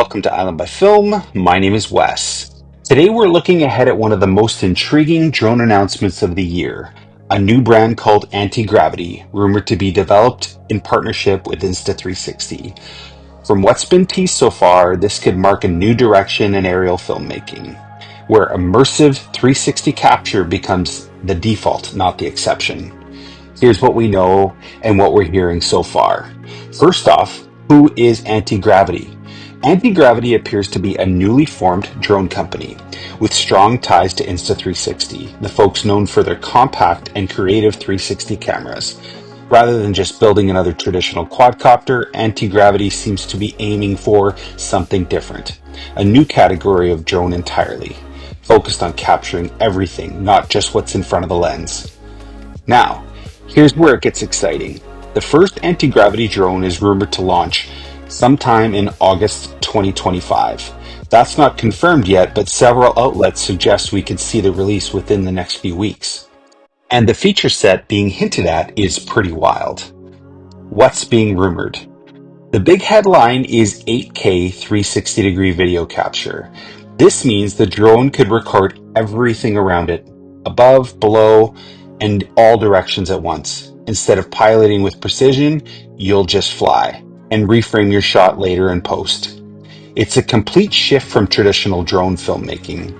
welcome to Island by Film. My name is Wes. Today we're looking ahead at one of the most intriguing drone announcements of the year, a new brand called Antigravity, rumored to be developed in partnership with Insta360. From what's been teased so far, this could mark a new direction in aerial filmmaking, where immersive 360 capture becomes the default, not the exception. Here's what we know and what we're hearing so far. First off, who is Antigravity? Antigravity appears to be a newly formed drone company with strong ties to Insta360, the folks known for their compact and creative 360 cameras. Rather than just building another traditional quadcopter, Antigravity seems to be aiming for something different, a new category of drone entirely, focused on capturing everything, not just what's in front of the lens. Now, here's where it gets exciting. The first anti-gravity drone is rumored to launch sometime in August 2025. That's not confirmed yet, but several outlets suggest we could see the release within the next few weeks. And the feature set being hinted at is pretty wild. What's being rumored? The big headline is 8K 360-degree video capture. This means the drone could record everything around it, above, below, and all directions at once. Instead of piloting with precision, you'll just fly and reframe your shot later in post. It's a complete shift from traditional drone filmmaking.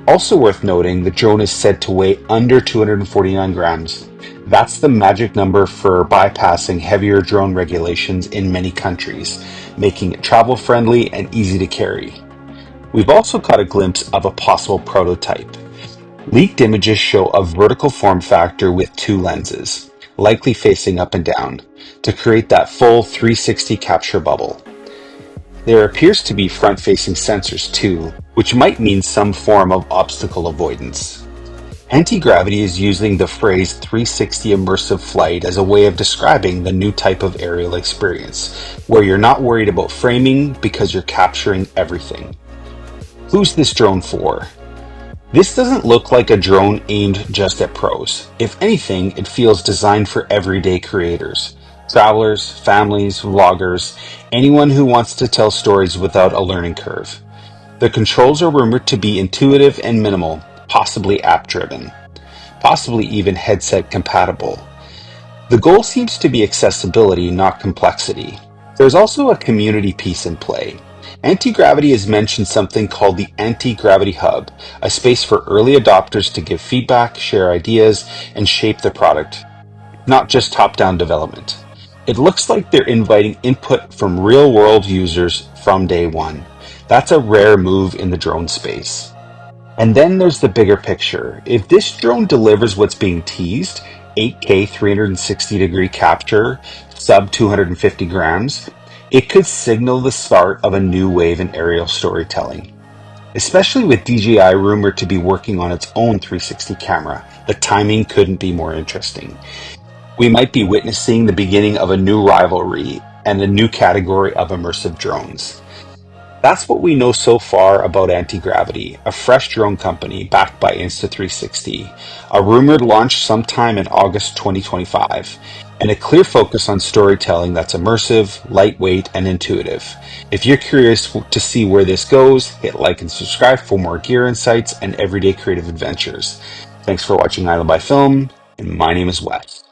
Also worth noting, the drone is said to weigh under 249 grams. That's the magic number for bypassing heavier drone regulations in many countries, making it travel friendly and easy to carry. We've also caught a glimpse of a possible prototype. Leaked images show a vertical form factor with two lenses, likely facing up and down, to create that full 360 capture bubble. There appears to be front-facing sensors too, which might mean some form of obstacle avoidance. Antigravity is using the phrase 360 immersive flight as a way of describing the new type of aerial experience, where you're not worried about framing because you're capturing everything. Who's this drone for? This doesn't look like a drone aimed just at pros. If anything, it feels designed for everyday creators. Travelers, families, vloggers, anyone who wants to tell stories without a learning curve. The controls are rumored to be intuitive and minimal, possibly app-driven, possibly even headset compatible. The goal seems to be accessibility, not complexity. There's also a community piece in play. Antigravity has mentioned something called the Antigravity Hub, a space for early adopters to give feedback, share ideas, and shape the product, not just top-down development. It looks like they're inviting input from real-world users from day one. That's a rare move in the drone space. And then there's the bigger picture. If this drone delivers what's being teased, 8K 360-degree capture, sub 250 grams, it could signal the start of a new wave in aerial storytelling. Especially with DJI rumored to be working on its own 360 camera, the timing couldn't be more interesting. We might be witnessing the beginning of a new rivalry and a new category of immersive drones. That's what we know so far about Antigravity, a fresh drone company backed by Insta360, a rumored launch sometime in August 2025, and a clear focus on storytelling that's immersive, lightweight, and intuitive. If you're curious to see where this goes, hit like and subscribe for more gear insights and everyday creative adventures. Thanks for watching Island by Film, and my name is Wes.